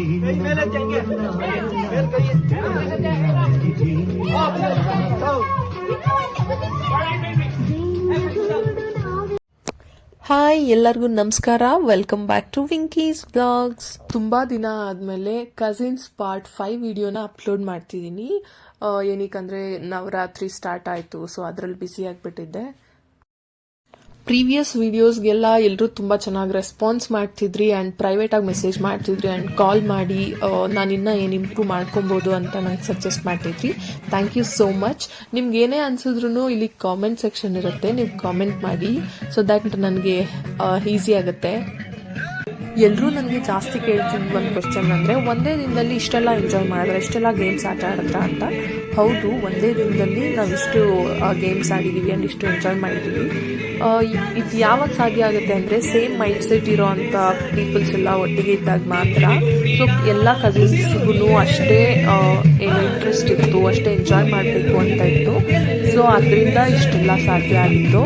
Hi, ಎಲ್ಲರಿಗೂ ನಮಸ್ಕಾರ. Welcome back to Winkie's blogs. ತುಂಬ ದಿನ ಆದಮೇಲೆ ಕಸಿನ್ಸ್ ಪಾರ್ಟ್ 5 ವಿಡಿಯೋನ ಅಪ್ಲೋಡ್ ಮಾಡ್ತಿದ್ದೀನಿ. ಏನಕ್ಕಂದರೆ ನವರಾತ್ರಿ ಸ್ಟಾರ್ಟ್ ಆಯಿತು, ಸೊ ಅದರಲ್ಲಿ ಬ್ಯುಸಿ ಆಗಿಬಿಟ್ಟಿದ್ದೆ. ಪ್ರೀವಿಯಸ್ ವಿಡಿಯೋಸ್ಗೆಲ್ಲ ಎಲ್ಲರೂ ತುಂಬ ಚೆನ್ನಾಗಿ ರೆಸ್ಪಾನ್ಸ್ ಮಾಡ್ತಿದ್ರಿ ಆ್ಯಂಡ್ ಪ್ರೈವೇಟಾಗಿ ಮೆಸೇಜ್ ಮಾಡ್ತಿದ್ರಿ ಆ್ಯಂಡ್ ಕಾಲ್ ಮಾಡಿ ನಾನು ಇನ್ನೂ ಏನು ಇಂಪ್ರೂವ್ ಮಾಡ್ಕೊಬೋದು ಅಂತ ನಂಗೆ ಸಜೆಸ್ಟ್ ಮಾಡ್ತಿದ್ರಿ. Thank you so much. ನಿಮ್ಗೆ ಏನೇ ಅನಿಸಿದ್ರು ಇಲ್ಲಿ ಕಾಮೆಂಟ್ ಸೆಕ್ಷನ್ ಇರುತ್ತೆ, ನೀವು ಕಾಮೆಂಟ್ ಮಾಡಿ, ಸೊ ದ್ಯಾಟ್ ನನಗೆ ಈಸಿ ಆಗುತ್ತೆ. ಎಲ್ಲರೂ ನನಗೆ ಜಾಸ್ತಿ ಕೇಳ್ತಿದ್ದು ಒಂದು ಕ್ವಶನ್ ಅಂದರೆ, ಒಂದೇ ದಿನದಲ್ಲಿ ಇಷ್ಟೆಲ್ಲ ಎಂಜಾಯ್ ಮಾಡಿದ್ರೆ, ಇಷ್ಟೆಲ್ಲ ಗೇಮ್ಸ್ ಆಟ ಆಡಿದ್ರ ಅಂತ. ಹೌದು, ಒಂದೇ ದಿನದಲ್ಲಿ ನಾವು ಇಷ್ಟು ಗೇಮ್ಸ್ ಆಡಿದ್ದೀವಿ ಆ್ಯಂಡ್ ಇಷ್ಟು ಎಂಜಾಯ್ ಮಾಡಿದ್ದೀವಿ. ಇದು ಯಾವಾಗ ಸಾಧ್ಯ ಆಗುತ್ತೆ ಅಂದರೆ, ಸೇಮ್ ಮೈಂಡ್ ಸೆಟ್ ಇರೋ ಅಂಥ ಪೀಪಲ್ಸ್ ಎಲ್ಲ ಒಟ್ಟಿಗೆ ಇದ್ದಾಗ ಮಾತ್ರ. ಸೊ ಎಲ್ಲ ಕಸಿನ್ಸ್ಗೂ ಅಷ್ಟೇ ಏನು ಇಂಟ್ರೆಸ್ಟ್ ಇತ್ತು, ಅಷ್ಟೇ ಎಂಜಾಯ್ ಮಾಡಬೇಕು ಅಂತ ಇತ್ತು. ಸೊ ಅದರಿಂದ ಇಷ್ಟೆಲ್ಲ ಸಾಧ್ಯ ಆಗಿತ್ತು.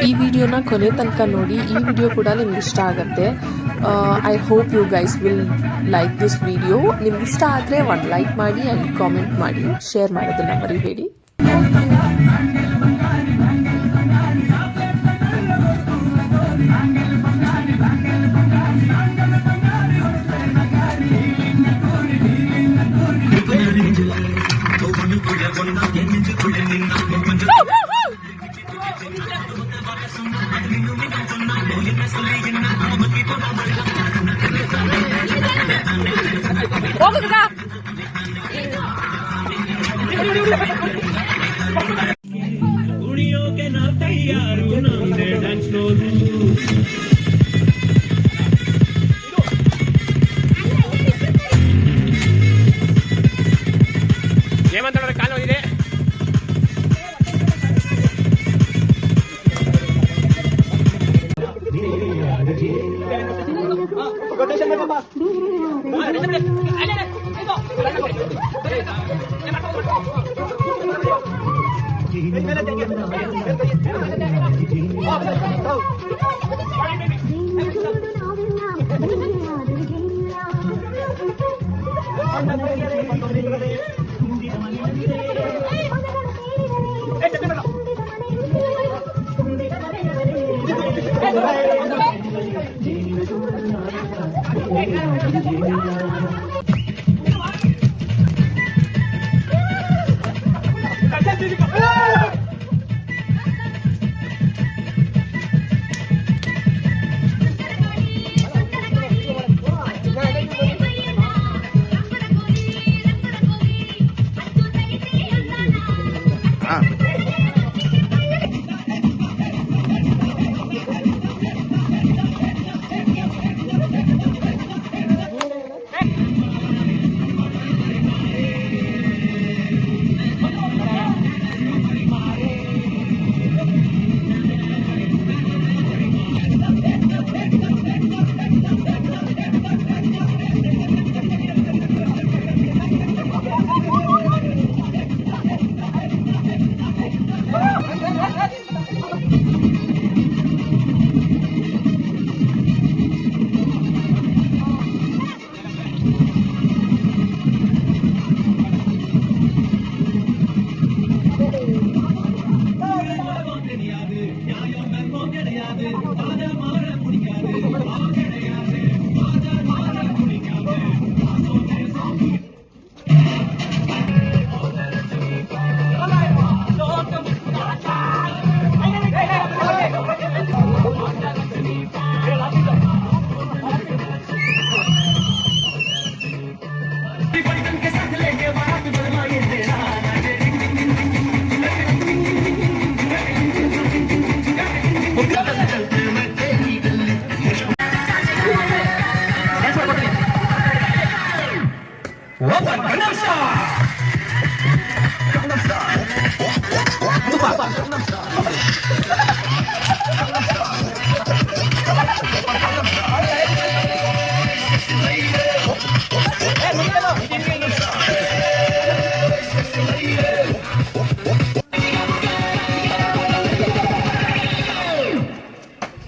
ಈ ವಿಡಿಯೋನ ಕೊನೆ ತನಕ ನೋಡಿ. ಈ ವಿಡಿಯೋ ಕೂಡ ನಿಮ್ಗೆ ಇಷ್ಟ ಆಗುತ್ತೆ. I hope you guys will like this video. ನಿಮ್ಗೆ ಇಷ್ಟ ಆದರೆ ಒಂದು ಲೈಕ್ ಮಾಡಿ ಆ್ಯಂಡ್ ಕಾಮೆಂಟ್ ಮಾಡಿ, ಶೇರ್ ಮಾಡೋದನ್ನ ಮರಿಬೇಡಿ. ఏమంటాడు కాలం ఇదే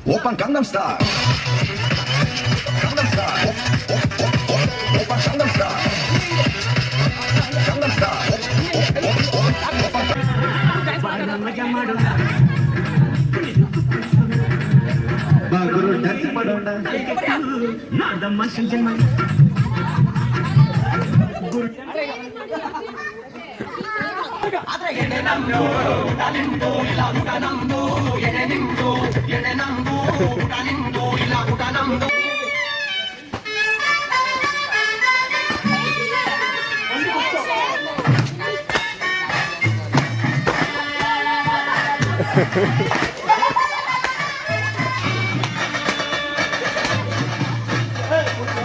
Oppan Gangnam Style. Gangnam Style. Oppan Gangnam Style. Gangnam Style. ಬಾಗುರು ಡ್ಯಾನ್ಸ್ ಮಾಡೋಣ ನಾದಮ್ಮ ಸಂಜನ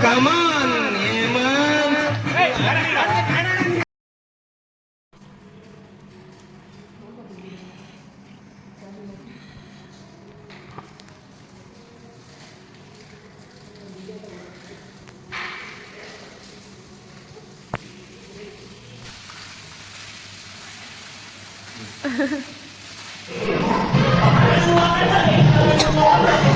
Come on, man.